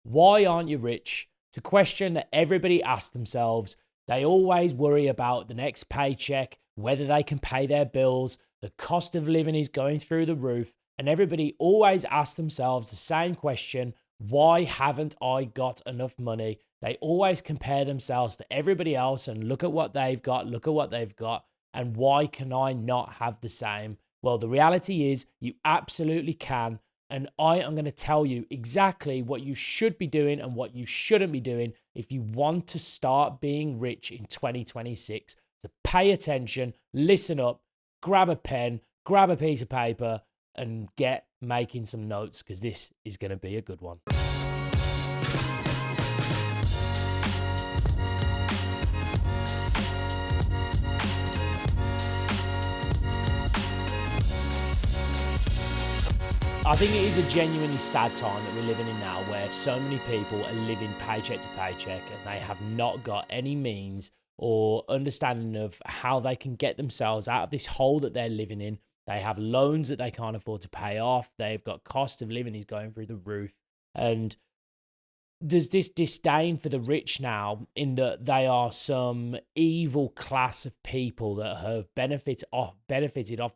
Why aren't you rich? It's a question that everybody asks themselves. They always worry about the next paycheck, whether they can pay their bills, the cost of living is going through the roof, and everybody always asks themselves the same question: why haven't I got enough money? They always compare themselves to everybody else and look at what they've got, and why can I not have the same? Well, the reality is you absolutely can. And I am going to tell you exactly what you should be doing and what you shouldn't be doing if you want to start being rich in 2026. So pay attention, listen up, grab a pen, grab a piece of paper, and get making some notes, because this is going to be a good one. I think it is a genuinely sad time that we're living in now, where so many people are living paycheck to paycheck and they have not got any means or understanding of how they can get themselves out of this hole that they're living in. They have loans that they can't afford to pay off. They've got cost of living is going through the roof. And there's this disdain for the rich now, in that they are some evil class of people that have benefited off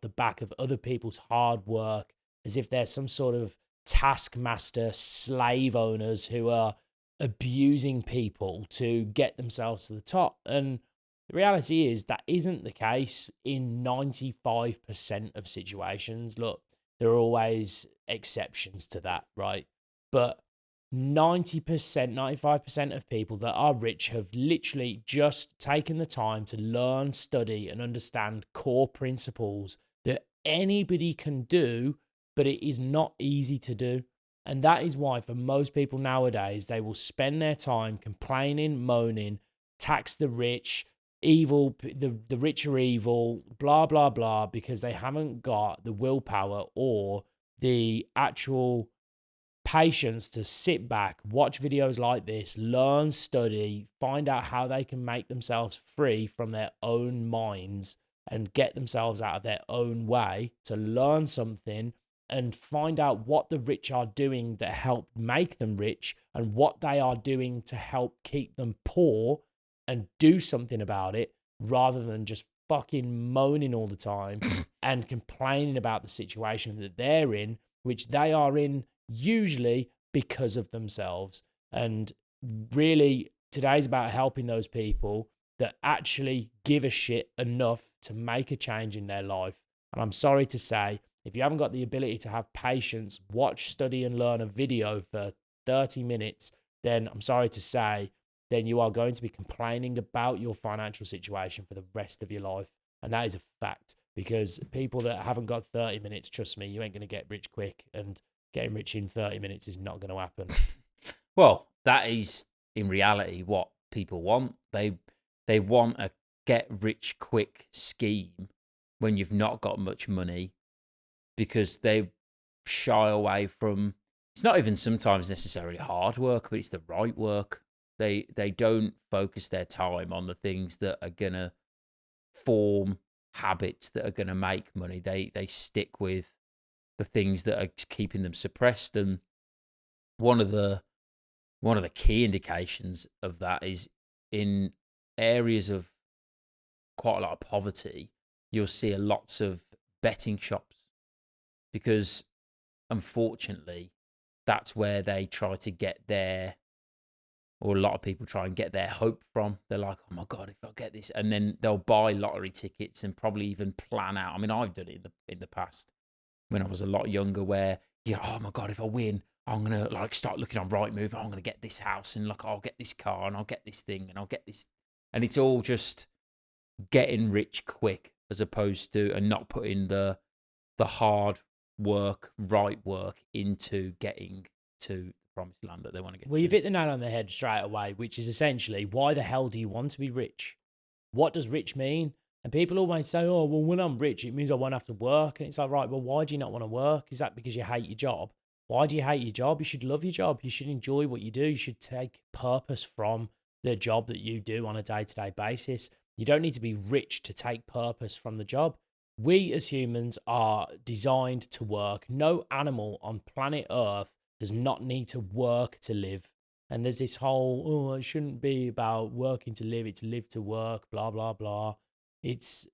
the back of other people's hard work, as if they're some sort of taskmaster slave owners who are abusing people to get themselves to the top. And the reality is that isn't the case in 95% of situations. Look, there are always exceptions to that, right? But 90%, 95% of people that are rich have literally just taken the time to learn, study, and understand core principles that anybody can do, but it is not easy to do. And that is why for most people nowadays, they will spend their time complaining, moaning, tax the rich, evil, the rich are evil, blah, blah, blah, because they haven't got the willpower or the actual patience to sit back, watch videos like this, learn, study, find out how they can make themselves free from their own minds and get themselves out of their own way, to learn something and find out what the rich are doing that help make them rich and what they are doing to help keep them poor, and do something about it, rather than just fucking moaning all the time and complaining about the situation that they're in, which they are in usually because of themselves. And really, today's about helping those people that actually give a shit enough to make a change in their life. And I'm sorry to say, if you haven't got the ability to have patience, watch, study, and learn a video for 30 minutes, then I'm sorry to say, then you are going to be complaining about your financial situation for the rest of your life. And that is a fact, because people that haven't got 30 minutes, trust me, you ain't going to get rich quick, and getting rich in 30 minutes is not going to happen. Well, that is in reality what people want. They want a get rich quick scheme when you've not got much money, because they shy away from, it's not even sometimes necessarily hard work, but it's the right work. They don't focus their time on the things that are going to form habits that are going to make money. They stick with the things that are keeping them suppressed. And one of the key indications of that is in areas of quite a lot of poverty, you'll see lots of betting shops, because unfortunately that's where they try to get their, or a lot of people try and get their hope from. They're like, oh my God, if I get this, and then they'll buy lottery tickets and probably even plan out. I mean, I've done it in the past when I was a lot younger, where you know, oh my God, if I win, I'm gonna like start looking on Rightmove. I'm gonna get this house, and like I'll get this car, and I'll get this thing, and I'll get this, and it's all just getting rich quick, as opposed to, and not putting the hard work, right work into getting to the promised land that they want to get Well, to. you've hit the nail on the head straight away, which is essentially, why the hell do you want to be rich? What does rich mean? And people always say, oh, well, when I'm rich, it means I won't have to work. And it's like, right, well, why do you not want to work? Is that because you hate your job? Why do you hate your job? You should love your job. You should enjoy what you do. You should take purpose from the job that you do on a day-to-day basis. You don't need to be rich to take purpose from the job. We as humans are designed to work. No animal on planet Earth does not need to work to live. And there's this whole, oh, it shouldn't be about working to live, it's live to work, blah, blah, blah. It's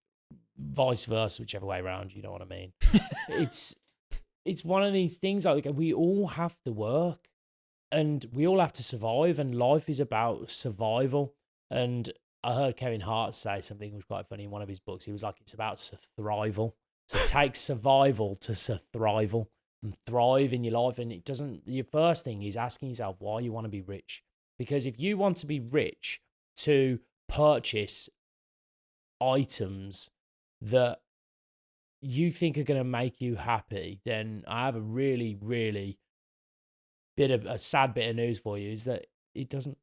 vice versa, whichever way around, you know what I mean? It's one of these things like we all have to work and we all have to survive, and life is about survival. And I heard Kevin Hart say something that was quite funny in one of his books. He was like, it's about thrival. So take survival to thrival and thrive in your life. And it doesn't, your first thing is asking yourself why you want to be rich. Because if you want to be rich to purchase items that you think are going to make you happy, then I have a really, really a sad bit of news for you, is that it doesn't.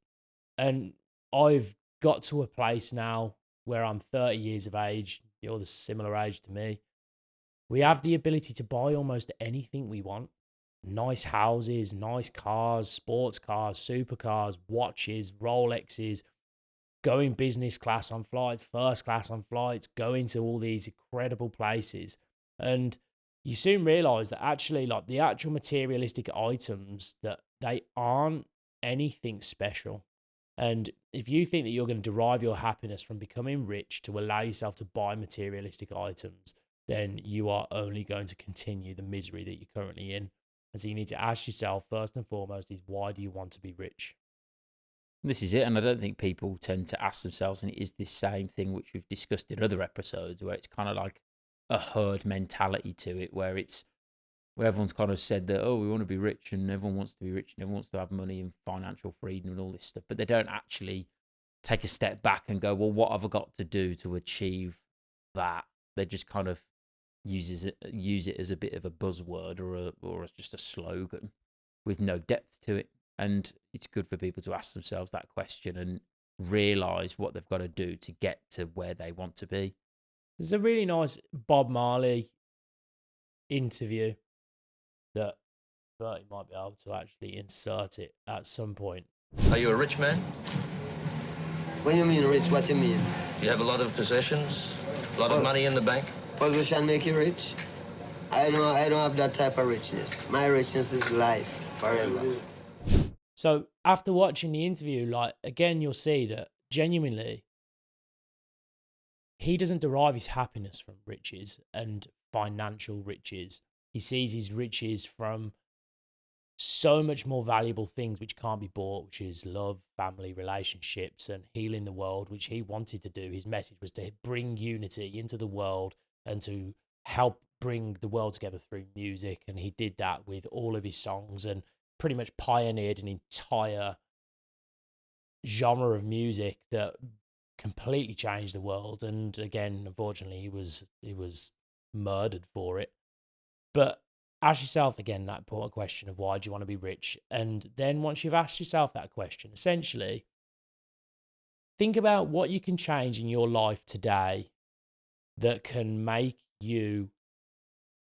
And I've got to a place now where I'm 30 years of age. You're the similar age to me. We have the ability to buy almost anything we want. Nice houses, nice cars, sports cars, supercars, watches, Rolexes, going business class on flights, first class on flights, going to all these incredible places. And you soon realize that actually, like, the actual materialistic items, that they aren't anything special. And if you think that you're going to derive your happiness from becoming rich to allow yourself to buy materialistic items, then you are only going to continue the misery that you're currently in. And so you need to ask yourself, first and foremost, is why do you want to be rich? This is it. And I don't think people tend to ask themselves, and it is this same thing which we've discussed in other episodes, where it's kind of like a herd mentality to it, where everyone's kind of said that, oh, we want to be rich, and everyone wants to be rich, and everyone wants to have money and financial freedom and all this stuff, but they don't actually take a step back and go, well, what have I got to do to achieve that? They just kind of use it as a bit of a buzzword or as just a slogan with no depth to it. And it's good for people to ask themselves that question and realize what they've got to do to get to where they want to be. There's a really nice Bob Marley interview that Bertie might be able to actually insert it at some point. Are you a rich man? When you mean rich, what do you mean? Do you have a lot of possessions? A lot of money in the bank? Position make you rich? I don't have that type of richness. My richness is life, forever. So after watching the interview, like, again, you'll see that genuinely he doesn't derive his happiness from riches and financial riches. He sees his riches from so much more valuable things which can't be bought, which is love, family, relationships, and healing the world, which he wanted to do. His message was to bring unity into the world and to help bring the world together through music. And he did that with all of his songs and pretty much pioneered an entire genre of music that completely changed the world. And again, unfortunately, he was murdered for it. But ask yourself again that important question of why do you want to be rich? And then once you've asked yourself that question, essentially, think about what you can change in your life today that can make you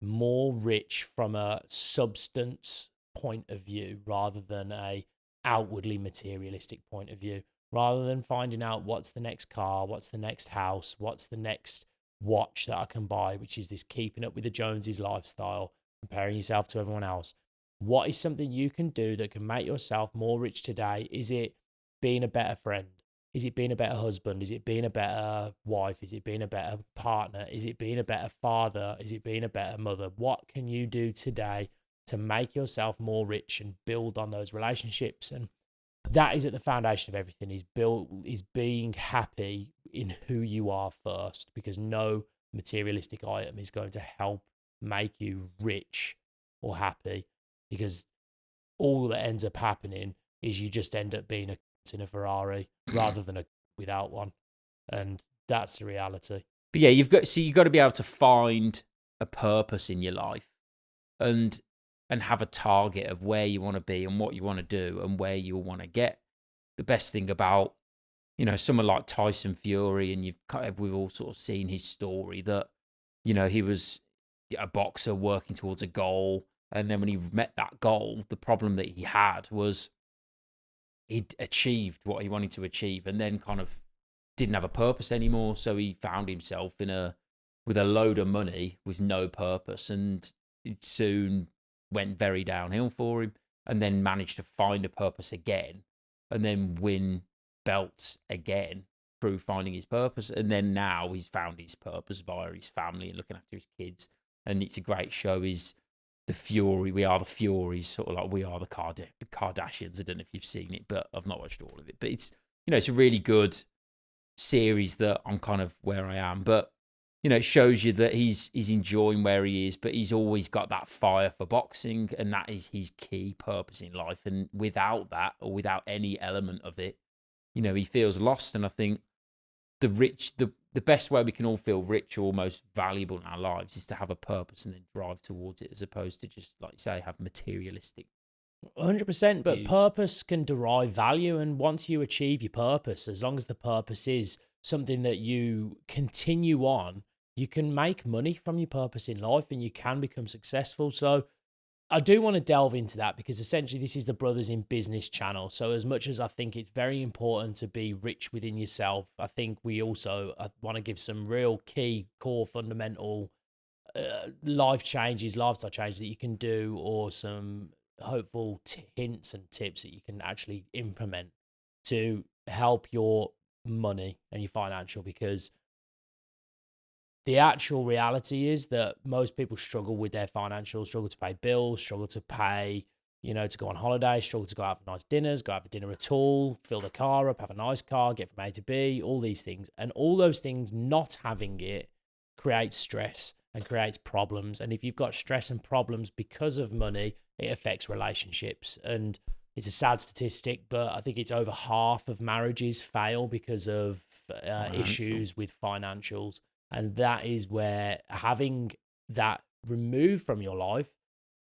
more rich from a substance point of view rather than a outwardly materialistic point of view, rather than finding out what's the next car, what's the next house, what's the next watch that I can buy, which is this keeping up with the Joneses lifestyle, comparing yourself to everyone else. What is something you can do that can make yourself more rich today? Is it being a better friend? Is it being a better husband? Is it being a better wife? Is it being a better partner? Is it being a better father? Is it being a better mother? What can you do today to make yourself more rich and build on those relationships? And that is at the foundation of everything, is being happy in who you are first, because no materialistic item is going to help make you rich or happy, because all that ends up happening is you just end up being in a Ferrari rather than a without one. And that's the reality. But yeah, you've got to be able to find a purpose in your life and have a target of where you want to be and what you want to do and where you want to get. The best thing about, someone like Tyson Fury, and we've all sort of seen his story, that, he was a boxer working towards a goal. And then when he met that goal, the problem that he had was he'd achieved what he wanted to achieve and then kind of didn't have a purpose anymore. So he found himself with a load of money with no purpose, and it soon went very downhill for him, and then managed to find a purpose again and then win belts again through finding his purpose. And then now he's found his purpose via his family and looking after his kids. And it's a great show. Is the Fury, we are the Furies, sort of like we are the Kardashians. I don't know if you've seen it, but I've not watched all of it. But it's, it's a really good series that I'm kind of where I am. But, it shows you that he's enjoying where he is, but he's always got that fire for boxing, and that is his key purpose in life. And without that, or without any element of it, he feels lost. And I think the best way we can all feel rich or most valuable in our lives is to have a purpose and then drive towards it, as opposed to just, like you say, have materialistic. 100%, but views. purpose can derive value. And once you achieve your purpose, as long as the purpose is something that you continue on, you can make money from your purpose in life and you can become successful. So I do want to delve into that, because essentially this is the Brothers in Business channel. So as much as I think it's very important to be rich within yourself, I think we also want to give some real key, core, fundamental lifestyle changes that you can do, or some hopeful hints and tips that you can actually implement to help your money and your financial. Because the actual reality is that most people struggle with their financials, struggle to pay bills, struggle to pay, to go on holiday, struggle to go out for nice dinners, go out for dinner at all, fill the car up, have a nice car, get from A to B, all these things. And all those things, not having it, creates stress and creates problems. And if you've got stress and problems because of money, it affects relationships. And it's a sad statistic, but I think it's over half of marriages fail because of issues with financials. And that is where having that removed from your life.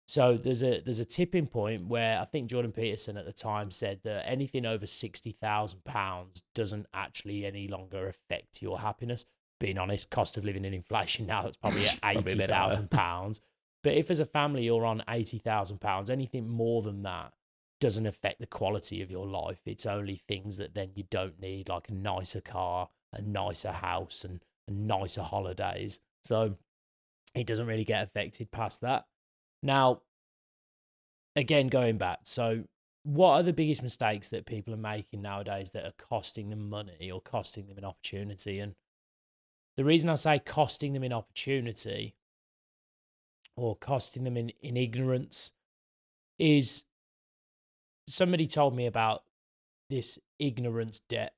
So there's a tipping point where I think Jordan Peterson at the time said that anything over £60,000 doesn't actually any longer affect your happiness. Being honest, cost of living and inflation now, that's probably at £80,000. But if as a family you're on £80,000, anything more than that doesn't affect the quality of your life. It's only things that then you don't need, like a nicer car, a nicer house, and nicer holidays. So it doesn't really get affected past that. Now, again, going back, so what are the biggest mistakes that people are making nowadays that are costing them money or costing them an opportunity? And the reason I say costing them in opportunity or costing them in ignorance is somebody told me about this ignorance debt.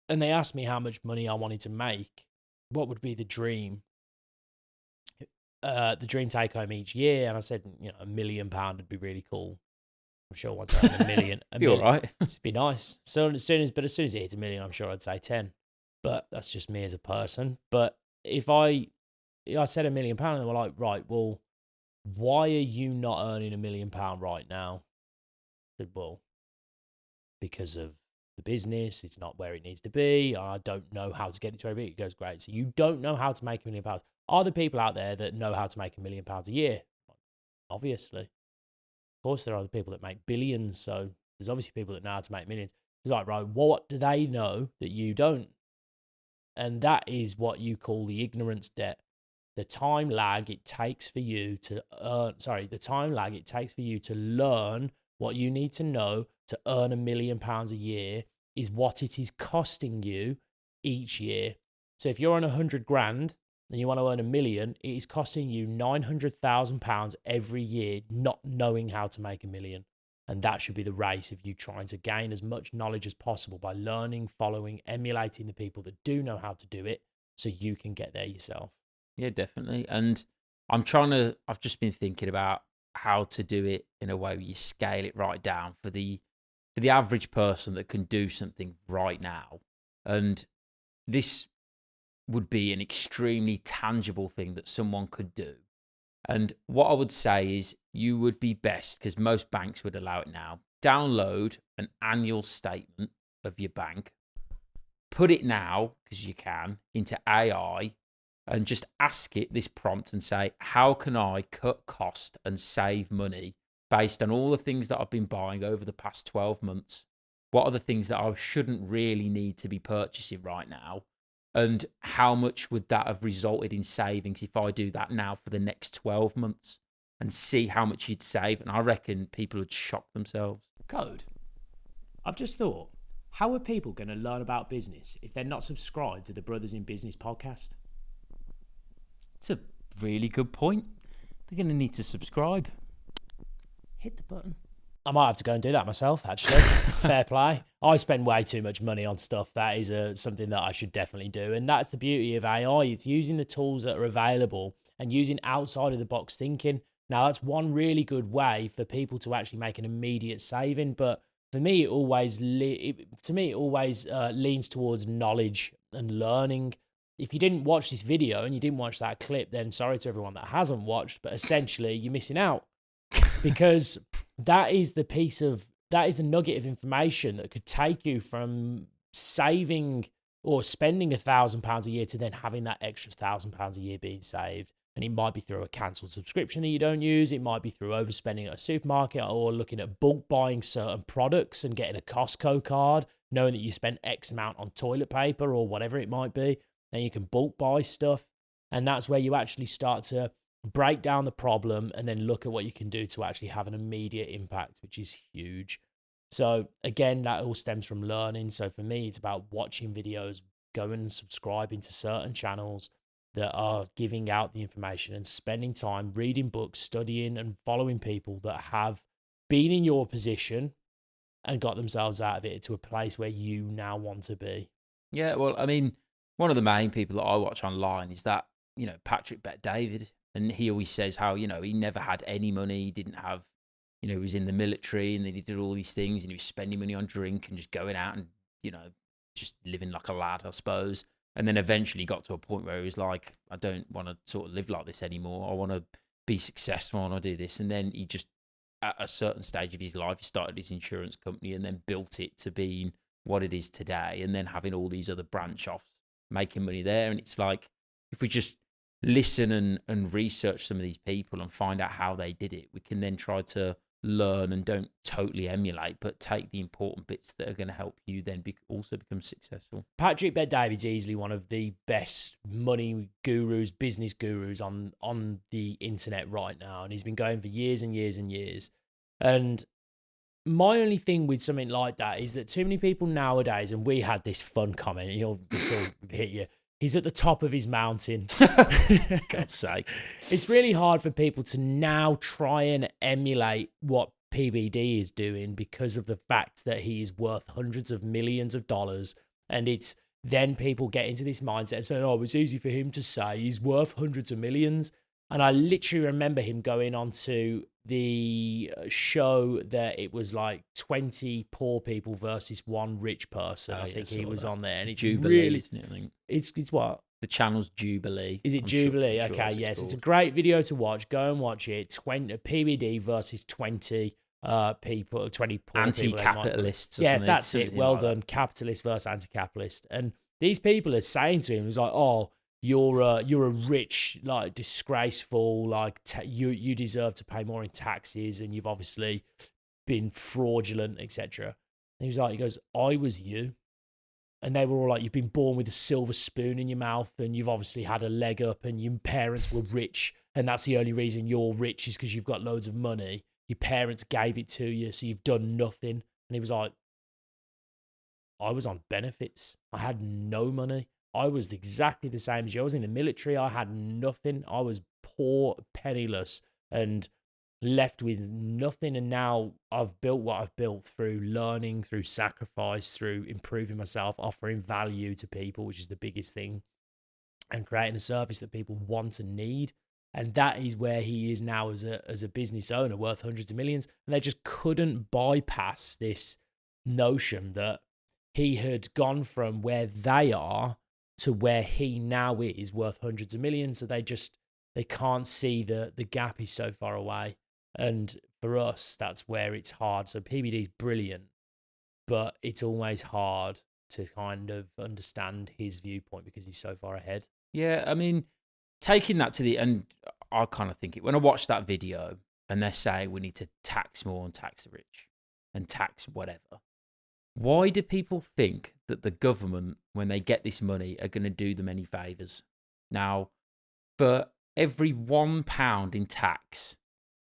And they asked me how much money I wanted to make. What would be the dream take home each year? And I said, £1 million would be really cool. I'm sure once I have a million, Be all right. It'd be nice. So as soon as it hits 1 million, I'm sure I'd say 10. But that's just me as a person. But if I said £1 million, and they were like, right, well, why are you not earning £1 million right now? I said, well, because of the business, it's not where it needs to be. I don't know how to get it to where it goes. Great. So you don't know how to make £1 million. Are there people out there that know how to make £1 million a year? Obviously. Of course, there are the people that make billions. So there's obviously people that know how to make millions. It's like, right, what do they know that you don't? And that is what you call the ignorance debt. The time lag it takes for you to learn what you need to know to earn £1 million a year is what it is costing you each year. So if you're on 100 grand and you want to earn £1 million, it is costing you £900,000 every year not knowing how to make £1 million. And that should be the race of you trying to gain as much knowledge as possible by learning, following, emulating the people that do know how to do it so you can get there yourself. Yeah, definitely. And I've just been thinking about how to do it in a way where you scale it right down for the average person that can do something right now. And this would be an extremely tangible thing that someone could do. And what I would say is you would be best, because most banks would allow it now, download an annual statement of your bank, put it now, because you can, into AI, and just ask it this prompt and say, how can I cut cost and save money based on all the things that I've been buying over the past 12 months? What are the things that I shouldn't really need to be purchasing right now? And how much would that have resulted in savings if I do that now for the next 12 months? And see how much you'd save. And I reckon people would shock themselves. Code. I've just thought, how are people going to learn about business if they're not subscribed to the Brothers in Business podcast? It's a really good point. They're going to need to subscribe. Hit the button. I might have to go and do that myself, actually. Fair play. I spend way too much money on stuff. That is something that I should definitely do. And that's the beauty of AI. It's using the tools that are available and using outside of the box thinking. Now, that's one really good way for people to actually make an immediate saving. But for me, it always leans towards knowledge and learning. If you didn't watch this video and you didn't watch that clip, then sorry to everyone that hasn't watched, but essentially you're missing out. Because that is the nugget of information that could take you from saving or spending £1,000 a year to then having that extra £1,000 a year being saved. And it might be through a cancelled subscription that you don't use. It might be through overspending at a supermarket or looking at bulk buying certain products and getting a Costco card, knowing that you spent X amount on toilet paper or whatever it might be. Then you can bulk buy stuff. And that's where you actually start to break down the problem and then look at what you can do to actually have an immediate impact, which is huge. So again, that all stems from learning. So for me, it's about watching videos, going and subscribing to certain channels that are giving out the information and spending time reading books, studying and following people that have been in your position and got themselves out of it to a place where you now want to be. Yeah, well, I mean, one of the main people that I watch online is that, Patrick Bet-David. And he always says how, he never had any money. He didn't have, he was in the military and then he did all these things and he was spending money on drink and just going out and, just living like a lad, I suppose. And then eventually got to a point where he was like, I don't want to sort of live like this anymore. I want to be successful and I do this. And then he just, at a certain stage of his life, he started his insurance company and then built it to being what it is today. And then having all these other branch offs, making money there. And it's like, if we just listen and research some of these people and find out how they did it, we can then try to learn and don't totally emulate, but take the important bits that are going to help you then also become successful. Patrick Bet-David's easily one of the best money gurus, business gurus on the internet right now. And he's been going for years and years and years. And my only thing with something like that is that too many people nowadays, and we had this fun comment, this will hit you. He's at the top of his mountain. God's sake. It's really hard for people to now try and emulate what PBD is doing because of the fact that he is worth hundreds of millions of dollars. And it's then people get into this mindset and saying, it's easy for him to say he's worth hundreds of millions. And I literally remember him going on to the show that it was like 20 poor people versus one rich person. I think he was on there. And it's Jubilee, really, isn't it? I think. It's what? The channel's Jubilee. Is it Jubilee? Okay, yes. It's a great video to watch. Go and watch it. PBD versus 20 people, 20 poor anti-capitalists. Yeah, that's it. Well done. Capitalist versus anti-capitalist. And these people are saying to him, he's like, you're a rich, like disgraceful, like you deserve to pay more in taxes, and you've obviously been fraudulent, etc. And he goes, I was you, and they were all like, you've been born with a silver spoon in your mouth, and you've obviously had a leg up, and your parents were rich, and that's the only reason you're rich is because you've got loads of money. Your parents gave it to you, so you've done nothing. And he was like, I was on benefits. I had no money. I was exactly the same as you. I was in the military. I had nothing. I was poor, penniless, and left with nothing. And now I've built what I've built through learning, through sacrifice, through improving myself, offering value to people, which is the biggest thing, and creating a service that people want and need. And that is where he is now as a business owner, worth hundreds of millions. And they just couldn't bypass this notion that he had gone from where they are to where he now is, worth hundreds of millions. So they can't see the gap is so far away. And for us, that's where it's hard. So PBD is brilliant, but it's always hard to kind of understand his viewpoint because he's so far ahead. Yeah, I mean, taking that to and I kind of think it, when I watch that video and they're saying we need to tax more and tax the rich and tax whatever, why do people think that the government, when they get this money, are going to do them any favours? Now, for every £1 in tax,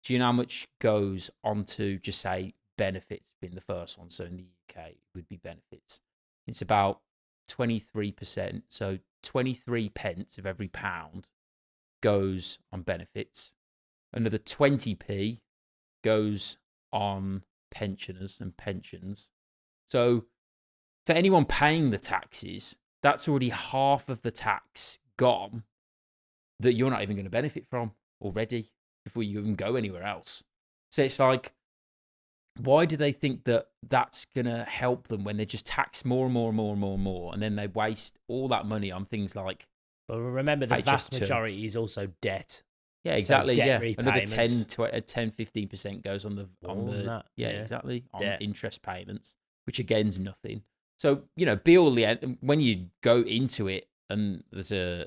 do you know how much goes onto, just say, benefits being the first one. So in the UK, it would be benefits. It's about 23%. So 23 pence of every pound goes on benefits. Another 20p goes on pensioners and pensions. So for anyone paying the taxes, that's already half of the tax gone that you're not even going to benefit from already before you even go anywhere else. So it's like, why do they think that that's going to help them when they just tax more and more and more and more and more, and then they waste all that money on things like... But remember, the vast HS2. majority is also debt. Yeah, exactly. So Yeah, debt another repayments. 10-15% goes on the Yeah. exactly, on Debt. interest payments, which again is nothing. So, you know, be all the end when you go into it, and there's a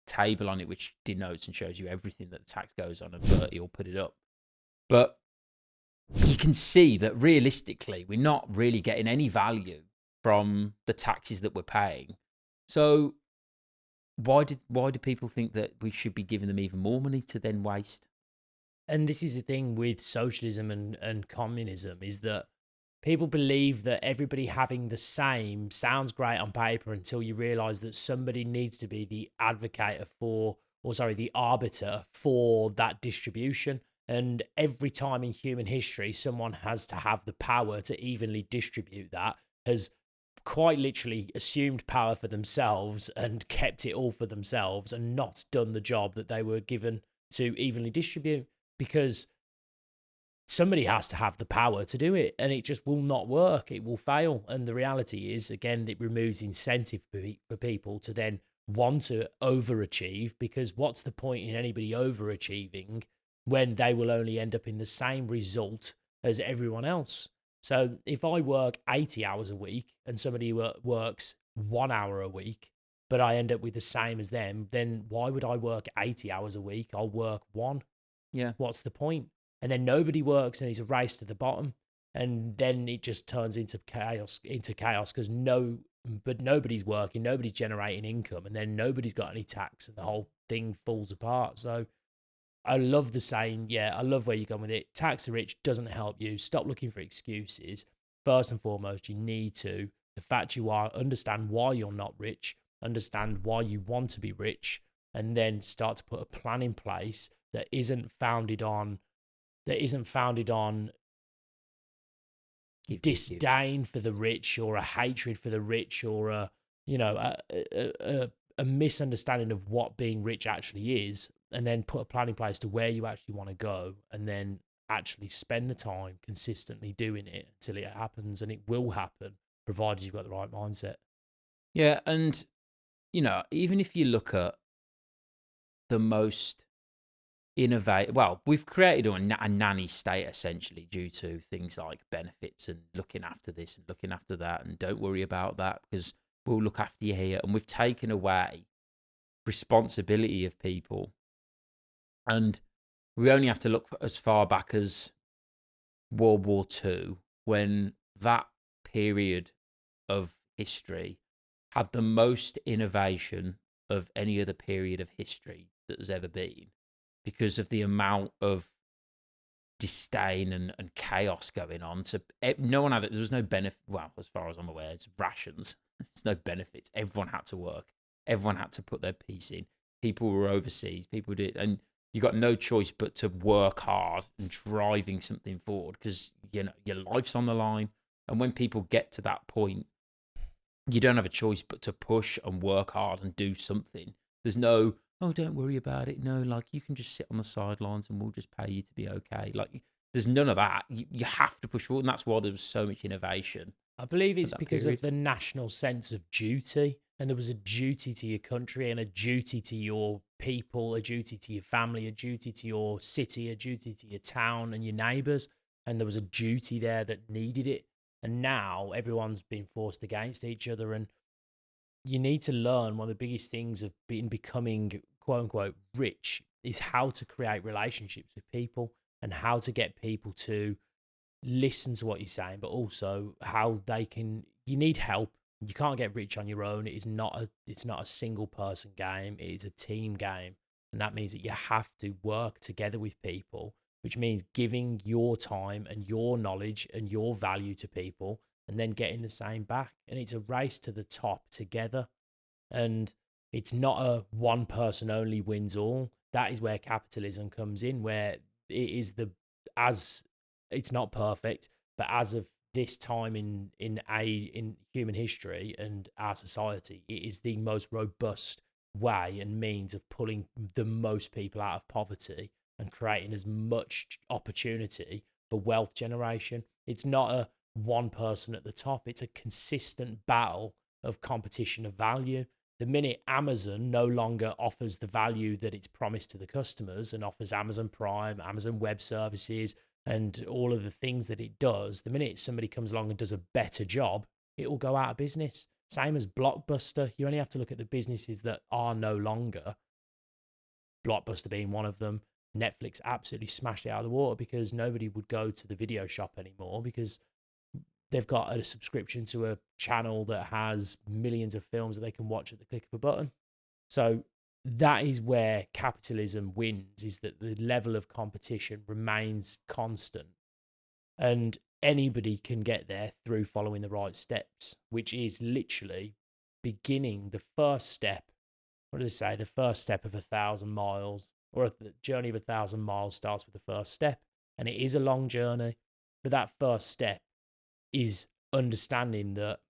table on it which denotes and shows you everything that the tax goes on, and Bertie will put it up. But you can see that realistically, we're not really getting any value from the taxes that we're paying. So why do people think that we should be giving them even more money to then waste? And this is the thing with socialism and communism, is that people believe that everybody having the same sounds great on paper until you realize that somebody needs to be the advocate for, the arbiter for that distribution. And every time in human history, someone has to have the power to evenly distribute that, has quite literally assumed power for themselves and kept it all for themselves and not done the job that they were given to evenly distribute, because somebody has to have the power to do it, and it just will not work. It will fail. And the reality is, again, it removes incentive for people to then want to overachieve, because what's the point in anybody overachieving when they will only end up in the same result as everyone else? So if I work 80 hours a week and somebody works 1 hour a week, but I end up with the same as them, then why would I work 80 hours a week? I'll work one. Yeah. What's the point? And then nobody works, and it's a race to the bottom. And then it just turns into chaos because nobody's working, nobody's generating income, and then nobody's got any tax, and the whole thing falls apart. So I love the saying, I love where you're going with it. Tax the rich doesn't help you. Stop looking for excuses. First and foremost, you need to, the fact you are, understand why you're not rich, understand why you want to be rich, and then start to put a plan in place that isn't founded on disdain for the rich, or a hatred for the rich, or a misunderstanding of what being rich actually is, and then put a plan in place to where you actually want to go, and then actually spend the time consistently doing it until it happens. And it will happen, provided you've got the right mindset. Yeah, and even if you look at the most innovative, well, we've created a nanny state essentially due to things like benefits and looking after this and looking after that, and don't worry about that because we'll look after you here. And we've taken away responsibility of people. And we only have to look as far back as World War II, when that period of history had the most innovation of any other period of history that has ever been, because of the amount of disdain and chaos going on. So no one had it. There was no benefit. Well, as far as I'm aware, it's rations. There's no benefits. Everyone had to work. Everyone had to put their piece in. People were overseas. People did. And you got no choice but to work hard and driving something forward, because, your life's on the line. And when people get to that point, you don't have a choice but to push and work hard and do something. There's no, oh, don't worry about it. No, like, you can just sit on the sidelines and we'll just pay you to be okay. Like, there's none of that. You have to push forward. And that's why there was so much innovation. I believe it's because of the national sense of duty. And there was a duty to your country, and a duty to your people, a duty to your family, a duty to your city, a duty to your town and your neighbours. And there was a duty there that needed it. And now everyone's been forced against each other. And you need to learn, one of the biggest things of becoming quote unquote rich is how to create relationships with people, and how to get people to listen to what you're saying, but also how you need help. You can't get rich on your own. It's not a single person game. It is a team game. And that means that you have to work together with people which means giving your time and your knowledge and your value to people and then getting the same back. And it's a race to the top together. And it's not a one person only wins all. That is where capitalism comes in, where it is it's not perfect, but as of this time in human history and our society, it is the most robust way and means of pulling the most people out of poverty and creating as much opportunity for wealth generation. It's not a one person at the top. It's a consistent battle of competition of value. The minute Amazon no longer offers the value that it's promised to the customers and offers Amazon Prime, Amazon Web Services, and all of the things that it does, the minute somebody comes along and does a better job, it will go out of business. Same as Blockbuster. You only have to look at the businesses that are no longer, Blockbuster being one of them. Netflix absolutely smashed it out of the water because nobody would go to the video shop anymore because they've got a subscription to a channel that has millions of films that they can watch at the click of a button. So that is where capitalism wins, is that the level of competition remains constant. And anybody can get there through following the right steps, which is literally beginning the first step. What do they say? The first step of 1,000 miles, or the journey of 1,000 miles starts with the first step. And it is a long journey, but that first step is understanding that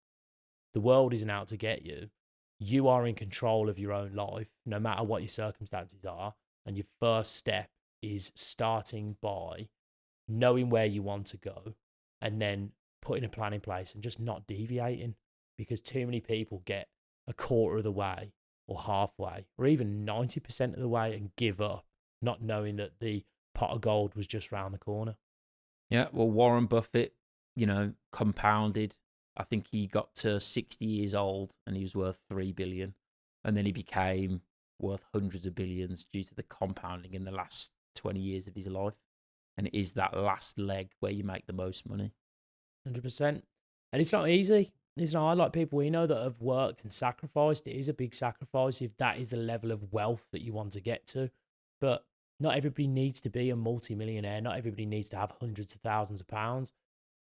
the world isn't out to get you. You are in control of your own life, no matter what your circumstances are. And your first step is starting by knowing where you want to go and then putting a plan in place and just not deviating, because too many people get a quarter of the way or halfway or even 90% of the way and give up, not knowing that the pot of gold was just round the corner. Yeah, well, Warren Buffett, compounded. I think he got to 60 years old and he was worth 3 billion. And then he became worth hundreds of billions due to the compounding in the last 20 years of his life. And it is that last leg where you make the most money. 100%. And it's not easy. It's not. I like people we know that have worked and sacrificed. It is a big sacrifice if that is the level of wealth that you want to get to. But not everybody needs to be a multi-millionaire. Not everybody needs to have hundreds of thousands of pounds.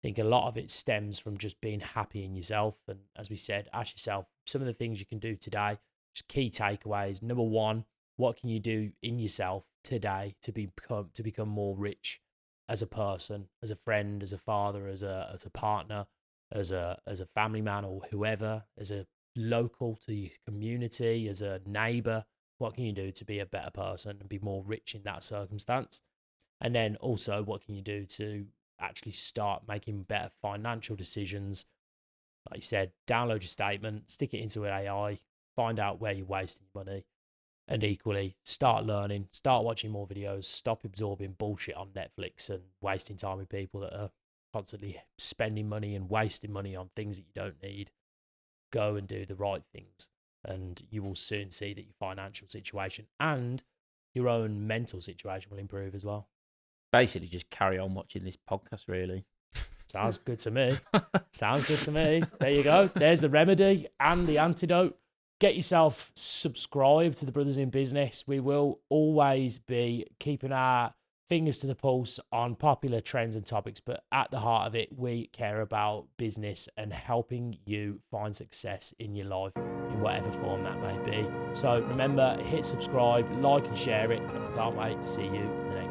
I think a lot of it stems from just being happy in yourself. And as we said, ask yourself some of the things you can do today. Just key takeaways. Number one, what can you do in yourself today to become more rich as a person, as a friend, as a father, as a partner, as a family man or whoever, as a local to your community, as a neighbor? What can you do to be a better person and be more rich in that circumstance? And then also, what can you do to actually start making better financial decisions? Like you said, download your statement, stick it into an AI, find out where you're wasting your money, and equally start learning, start watching more videos, stop absorbing bullshit on Netflix and wasting time with people that are constantly spending money and wasting money on things that you don't need. Go and do the right things, and you will soon see that your financial situation and your own mental situation will improve as well. Basically, just carry on watching this podcast, really. Sounds good to me. Sounds good to me. There you go. There's the remedy and the antidote. Get yourself subscribed to the Brothers in Business. We will always be keeping our fingers to the pulse on popular trends and topics, but at the heart of it, we care about business and helping you find success in your life in whatever form that may be. So remember, hit subscribe, like and share it, and we can't wait to see you in the next